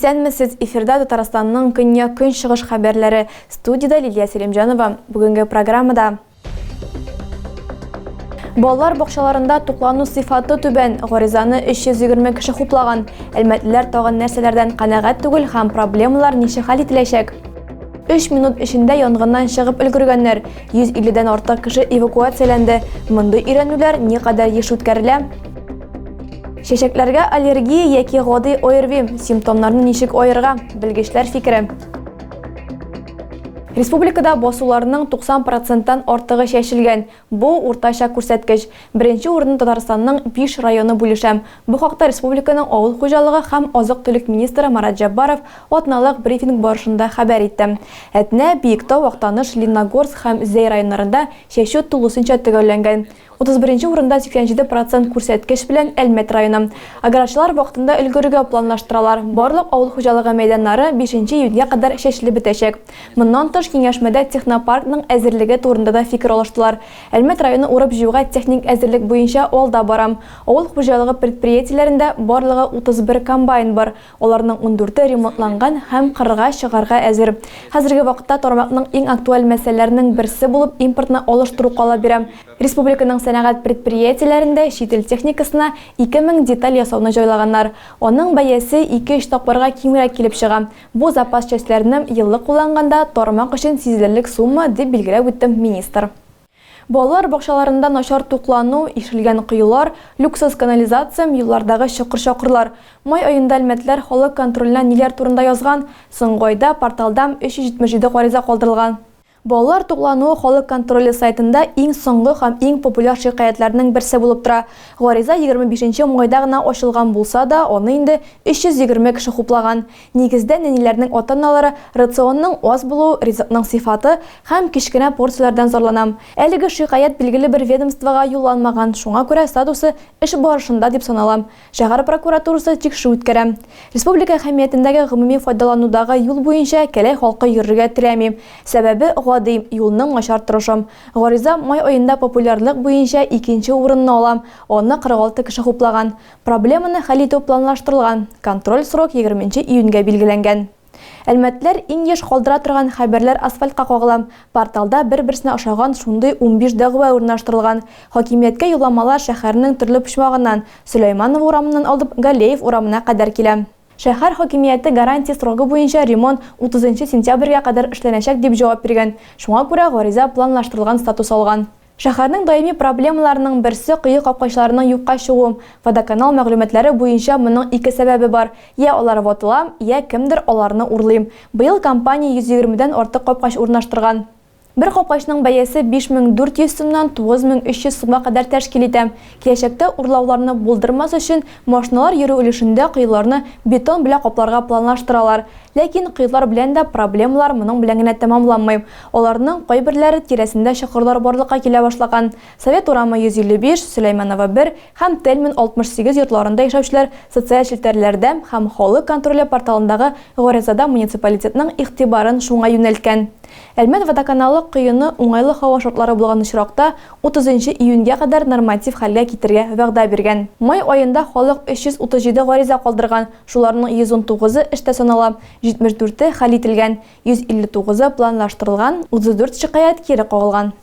Исәнмесез, эфирда Татарстанның көньяк-көнчыгыш шығыш хәбәрләре. Студияда Лилия Селимжанова. Бүгенге программада балалар бакчаларында туклану сыйфаты түбән, гаризаны 320 кеше хуплаган. Әлмәтлеләр тагын нәрсәләрдән канәгать түгел һәм проблемалар ничек хәл ителәчәк? 3 минут эчендә янгыннан чыгып өлгергәннәр. 150-дән артык кеше эвакуацияләнде. Мондый өйрәнүләр никадәр еш үткәрелә? Чәчәкләргә аллергия яки гади ОРВИ симптомнарны ничек аерырга? Белгечләр фикере. Республикада басуларның 90%-тан артыгы чәчелгән. Бу уртача күрсәткеч. Беренче урынны Татарстанның 5 районы бүлешә. Бу хакта республиканың авыл хуҗалыгы һәм азык-төлек министры Марат Җаббаров атналык брифинг барышында хәбәр итте. Әтнә, Биектау, Актаныш, Лениногорск һәм Зәй районнарында чәчү тулысынча төгәлләнгән. 31 урында 87% күрсәткеч белән Әлмәт районы. Аграрчылар вакытында өлгерергә планлаштыралар. Барлык авыл хуҗалыгы мәйданнары 5 июньгә кадәр чәчелеп бетәчәк. Моннан тыш киңәшмәдә технопаркның әзерлеге турында да фикер алыштылар. Әлмәт районы урып җыюга техник әзерлек буенча алда барам. Авыл хуҗалыгы предприятиеләрендә барлыгы 31 комбайн бар. Аларның 14-е ремонтланган һәм кырга чыгарга әзер. Хәзерге вакытта тармакның иң актуаль мәсьәләләренең берсе булып импортны алыштыру кала бирә. Республиканың сәнәгать предприятиеләрендә шител техникасына 2000 деталь ясауны җайлаганнар. Аның бәясе 2-3 тапкырга кимрәк килеп чыга. Бу запас частьләрне еллык кулланганда тармак өчен сизелерлек сумма дип билгеләп үтте министр. Балалар бакчаларында начар туклану, ишелгән кыюлар, люксус канализация, юллардагы чокыр-чокырлар. Май аенда әлмәтләр халык контроленә ниләр турында язган? Соңгы айда порталда 377 гариза калдырылган. Балалар туклануы халык контроле сайтында иң соңгы һәм иң популяр шикаятьләрнең берсе булып тора. Гариза 25 майда гына ачылган булса да, аны инде 320 кеше хуплаган. Нигездә нәниләрнең ата-аналары рационның аз булуы, ризыкның сыйфаты һәм кичкенә порцияләрдән зарланам. Әлеге шикаят билгеле бер ведомствога юлланмаган, шуңа күрә статусы эш барышында дип саналам. Шәһәр прокуратурасы тикшерү үткәрә. Республика әһәмиятендәге гомуми файдаланудагы юл буенча Кәләй халкы йөрергә теләми. Сәбәбе юлның начар торышым. Гариза май аенда популярлык буенча 2нче урынны ала. Аны 46 кеше хуплаган. Проблеманы хәл итү планлаштырылган. Контроль срок 20 июньгә билгеләнгән. Әлмәтләр иң еш калдыра торган хәбәрләр асфальтка кагыла. Порталда бер-берсенә ошаган шундый 15 дәгъва урнаштырылган. Хакимияткә юлламалар шәһәрнең төрле почмагыннан, Сөләйманов урамыннан алып Галеев урамына кадәр килә. Шәһәр хакимияте гарантия срогы буенча ремонт 30 сентябрьгә кадәр эшләнәчәк дип җавап биргән. Шуңа күрә гариза планлаштырылган статус алган. Шәһәрнең даими проблемаларының берсе кыю капкачларының юкка чыгуы. Водоканал мәгълүматлары буенча моның 2 сәбәбе бар. Я алар ватыла, я кемдер аларны урлый. Быел компания 120дән артык капкач урнаштырган. Бер капкачның бәясе 5400 сумнан 9300 сумга кадәр тәшкил итә. Киләчәктә урлауларны булдырмас өчен машиналар йөрү өлешендә кыюларны бетон белән капларга планлаштыралар. Ләкин кыюлар белән дә проблемалар моның белән генә тәмамланмый. Аларның кайберләре тирәсендә чокырлар барлыкка килә башлаган. Совет урамы 155, Сөләйманова 1 һәм Тельмин 68 йортларында яшәүчеләр социаль челтәрләрдә һәм халык контроле порталындагы гаризада муниципалитетның игътибарын шуңа юнәлткән. Әлмәт водоканалы кыюны уңайлы һава шартлары булган очракта 30 июньгә кадәр норматив хәлгә китергә вәгъдә биргән. Май аенда халык 337 гариза калдырган. Шуларның 119-ы эштә санала, 74-е хәл ителгән, 159-ы планлаштырылган, 34 шикаят кире кагылган.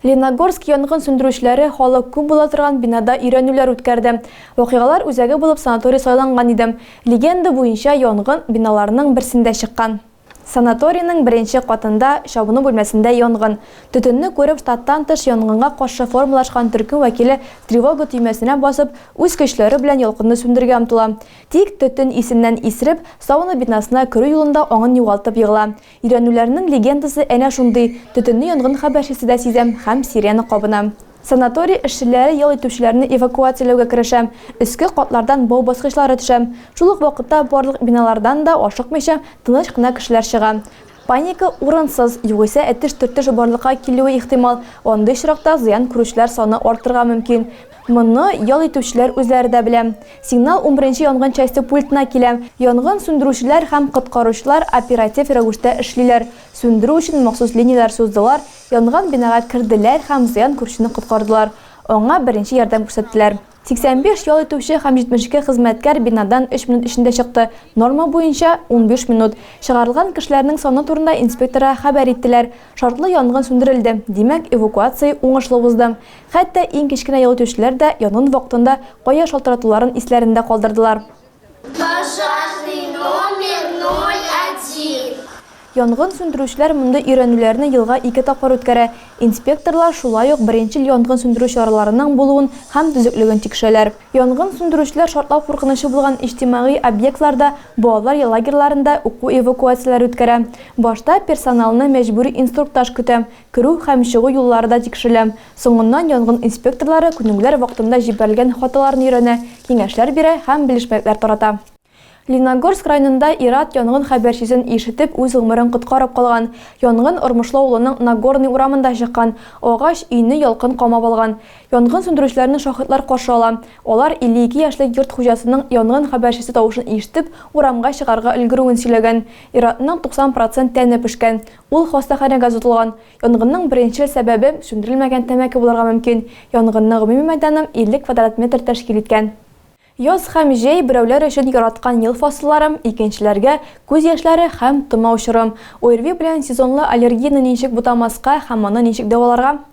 Лениногорск янгын сөндерүчеләре халык күп була торган бинада өйрәнүләр үткәрде. Вакыйгалар үзәге булып санаторий сайланган иде. Легенда буенча янгын биналарының берсендә чыккан. Санаторийның беренче катында чабыну бүлмәсендә янгын. Төтенне күреп штаттан тыш янгынга каршы формалашкан төркем вәкиле тревога төймәсенә басып, үз көчләре белән ялкынны сүндергә омтыла. Тик төтен исеннән исереп, сауна бинасына керү юлында аңын югалтып егыла. Өйрәнүләрнең легендасы әнә шундый. Төтенне янгын хәбәрчесе дә сизәм һәм сирена кабына. Санаторий эшчеләре ял итүчеләрне эвакуацияләүгә керешә. Өске катлардан бау баскычлары төшә. Шул ук вакытта барлык биналардан да ашыкмыйча тыныч кына кешеләр чыга. Паника урынсыз, югыйсә әтеш-төртеш барлыкка килүе ихтимал. Андый очракта зыян күрүчеләр саны артырга мөмкин. Моны ял итүчеләр үзләре дә белә. Сигнал 11-нче янгын части пультына килә. Янгын сүндерүчеләр һәм коткаручылар оператив рәвештә эшлиләр. Сүндерү өчен махсус линияләр суздылар, янган бинага керделәр һәм зыян күрүчене коткардылар. Аңа беренче ярдәм күрсәттеләр. 85 ял итүче һәм 72 хезмәткәр бинадан 3 минут эчендә чыкты. Норма буенча 15 минут. Чыгарылган кешеләрнең саны турында инспектора хәбәр иттеләр. Шартлы янгын сүндерелде. Димәк, эвакуация уңышлы узды. Хәтта иң кечкенә ял итүчеләр дә янгын вакытында кая шалтыратуларын исләрендә калдырдылар. Пожарный номер 01. Янгын сүндерүчеләр монда өйрәнүләрне елга 2 тапкыр үткәрә. Инспекторлар шулай ук беренче янгын сүндерү чараларының булуын һәм төзеклеген тикшерәләр. Янгын сүндерүчеләр шартлау куркынычы булган иҗтимагый объектларда, балалар лагерьларында уку эвакуацияләр үткәрә. Башта персоналны мәҗбүри инструктаж көтә, керү һәм чыгу юллары да тикшерелә. Соңыннан янгын инспекторлары күнегүләр вакытында җибәрелгән хаталарны өйрәнә, киңәшләр бирә һәм белешмәкләр тарата. Лениногорск районында ир-ат янгын хәбәрчесен ишетеп үз гомерен коткарып калган. Янгын Ормышлы авылының Нагорный урамында чыккан. Агач өйне ялкын камап алган. Янгын сүндерүчеләрне шаһитлар каршы ала. Алар 52 яшьлек йорт хуҗасының янгын хәбәрчесе тавышын ишетеп, урамга чыгарга өлгерүен сөйләгән. Ир-атның 90% тәне пешкән. Ул хастаханәгә озатылган. Янгынның беренче сәбәбе сүндерелмәгән тәмәке булырга мөмкин. Янгынның гомуми мәйданы 50 квадрат метр тәшкил иткән. Яз һәм җәй берәүләр өчен яраткан ел фасыллары, икенчеләргә күз яшьләре һәм тымау чоры. ОРВИ белән сезонлы аллергияны ничек бутамаска һәм аны ничек дәваларга?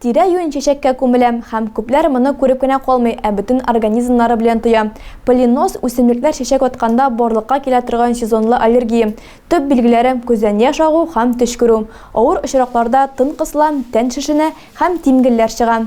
Тирә-юнь чәчәккә күмелә һәм күпләр моны күреп кенә калмый, ә бөтен организмнары белән тоя. Полиноз үсемлекләр чәчәк атканда барлыкка килә торган сезонлы аллергия. Төп билгеләре күздән яшь агу һәм төш күрү. Авыр очракларда тын кысыла, тән шешенә һәм тимгелләр чыга.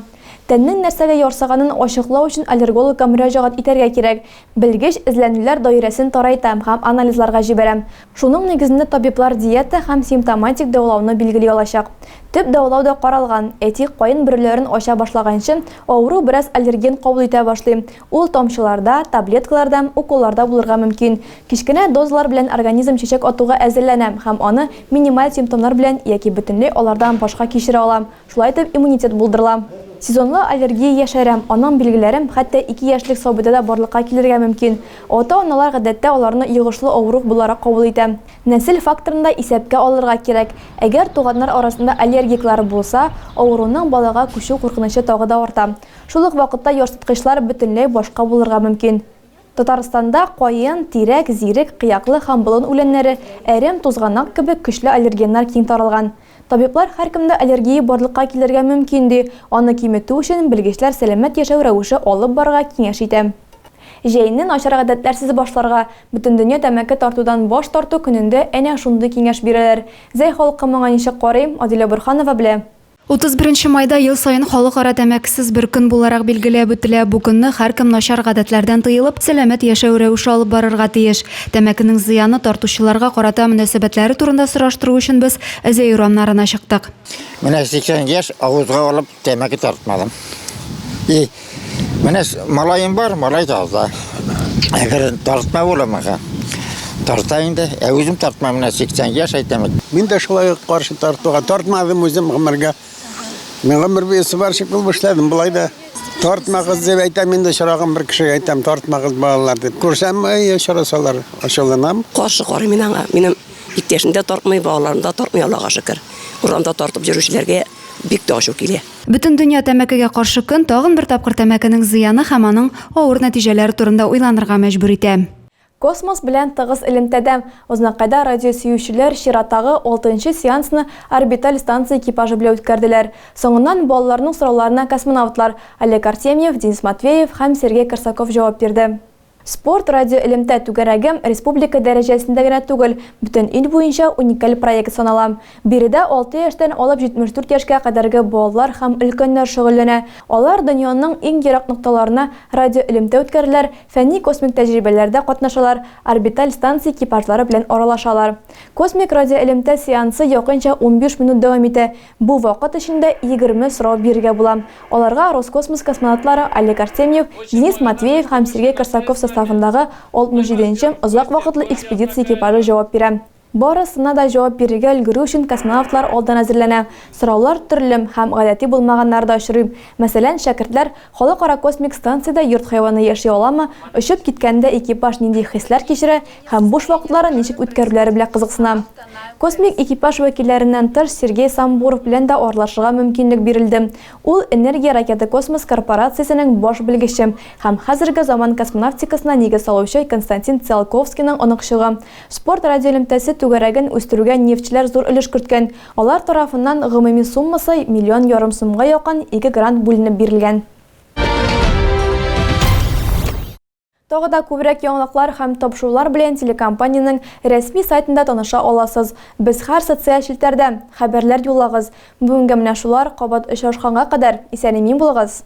Тәннең нәрсәгә ярсаганын ачыклау өчен аллергологка мөрәҗәгать итәргә кирәк. Белгеч эзләнүләр даирәсен тарайта һәм анализларга җибәрә. Шуның нигезендә табиблар диета һәм симптоматик дәвалауны билгели алачак. Төп дәвалау да каралган. Этик кайын бөреләрен ача башлаганчы, авыру бераз аллерген кабул итә башлый. Ул тамчыларда, таблеткаларда, уколларда булырга мөмкин. Кичкенә дозалар белән организм чәчәк атуга әзерләнә һәм аны минималь симптомнар белән яки бөтенләй алардан башка кичерә ала. Шулай итеп иммунитет булдырыла. Сезонлы аллергия яшәрәм, аның билгеләрем хәтта 2 яшьлек сабыйда да барлыкка килергә мөмкин. Ата-аналар гадәттә аларны йогышлы авыру буларак кабул итә. Нәсел факторында исәпкә алырга кирәк. Әгәр туганнар арасында аллергиклар булса, авыруның балага күчү куркынычы тагы да арта. Шул ук вакытта ярсыткычлар бөтенләй башка булырга мөмкин. Татарстанда кайын, тирәк, зирек, кыяклы һәм болын үләннәре, әрем, тузганак кебек көчле аллергеннар киң таралган. Табиблар һәркемдә аллергия барлыкка килергә мөмкин ди. Аны киметү өчен белгечләр сәламәт яшәү рәвеше алып барырга киңәш итә. Җәйне начар гадәтләрсез башларга, бөтен дөнья тәмәке тартудан баш тарту көнендә әнә шундый киңәш бирәләр. Зәй халкы моңа ничек карый? Адилә Борханова белә. 31 майда ел сайын халыкара тәмәкесез бер көн буларак билгеләп үтелә. Бу көнне һәркем начар гадәтләрдән тыелып, сәламәт яшәү рәвеше алып барырга тиеш. Тәмәкенең зыяны тартучыларга карата мөнәсәбәтләре турында сораштыру өчен без Зәй урамнарына чыктык. Менә 80 яшь авызга алып тәмәке тартмадым. Менә малаем бар, малай таза. Әгәр тартма буламага. Тарта инде, үзем тартмам, менә 80 яшь әйтәм. Мин дә шулай каршы тартуга тартмадым үзем гомергә. Мен гомер буе бар шикел башладым, булай да тартмагыз дип әйтәм, мин дә шарагым бер кешегә әйтәм, тартмагыз балалар дип. Күрсәм, шарасалар, ашаланам. Каршы карый мин аңа. Минем иптәшемдә тартмый, балаларымда тартмый, Аллага шөкер. Урамда тартып йөрүчеләргә бик тә ачу килә. Бөтен дөнья тәмәкегә каршы көн тагын бер тапкыр тәмәкенең зыяны һәм аның авыр нәтиҗәләре турында уйланырга мәҗбүр итә. Космос белән тыгыз элемтәдә Узнакайда радиосөючеләр чираттагы 6-нчы сеансны орбиталь станция экипажы белән үткәрделәр. Соңыннан балаларның сорауларына космонавтлар Олег Артемьев, Денис Матвеев һәм Сергей Корсаков җавап бирде. Спорт радио элемтә түгәрәгем республика дәрәҗәсендә генә түгел, бөтен ил буенча уникаль проект санала. Биредә 6 яшьтән алып 74 яшькә кадәрге балалар һәм өлкәннәр шөгыльләнә. Алар дөньяның иң ерак нокталарына радио элемтә үткәрәләр, фәнни космик тәҗрибәләрдә катнашалар, орбиталь станция экипажлары белән аралашалар. Космик радио элемтә сеансы якынча 15 минут дәвам итә. Бу вакыт эчендә 20 сорау бирергә була. Аларга Роскосмос космонавтлары Олег Артемьев, Денис Матвеев һәм Сергей Корсаков составындагы 67-нче озак вакытлы экспедиция экипажы җавап бирә. Барысына да җавап бирергә өлгерү өчен космонавтлар алдан әзерләнә. Сораулар төрлем һәм гадәти булмаганнар да очрый. Мәсәлән, шәкертләр халыкара космик станциядә йорт хайваны яши аламы, очып киткәндә экипаж нинди хисләр кичерә һәм буш вакытларын ничек үткәрүләре белән кызыксына. Космик экипаж вәкилләреннән тыш Сергей Самбуров белән дә аралашырга мөмкинлек бирелде. Ул Энергия ракета космос корпорациясенең баш белгече һәм хәзерге заман космонавтикасына нигез салучы Константин Циолковскийның оныкчыгы. Спорт радиолемтәсе түгәрәген үстерүгә нефтчеләр зур өлеш керткән. Алар тарафыннан гомуми суммасы $1,5 миллион сумга якын 2 грант бүленеп бирелгән. Тагы да күбрәк яңалыклар һәм тапшырулар белән телекомпаниянең рәсми сайтында таныша аласыз. Без һәр социаль челтәрдә хәбәрләр юллагыз. Бүгенгә менә шулар, кабат очрашканга кадәр исән-имин булыгыз.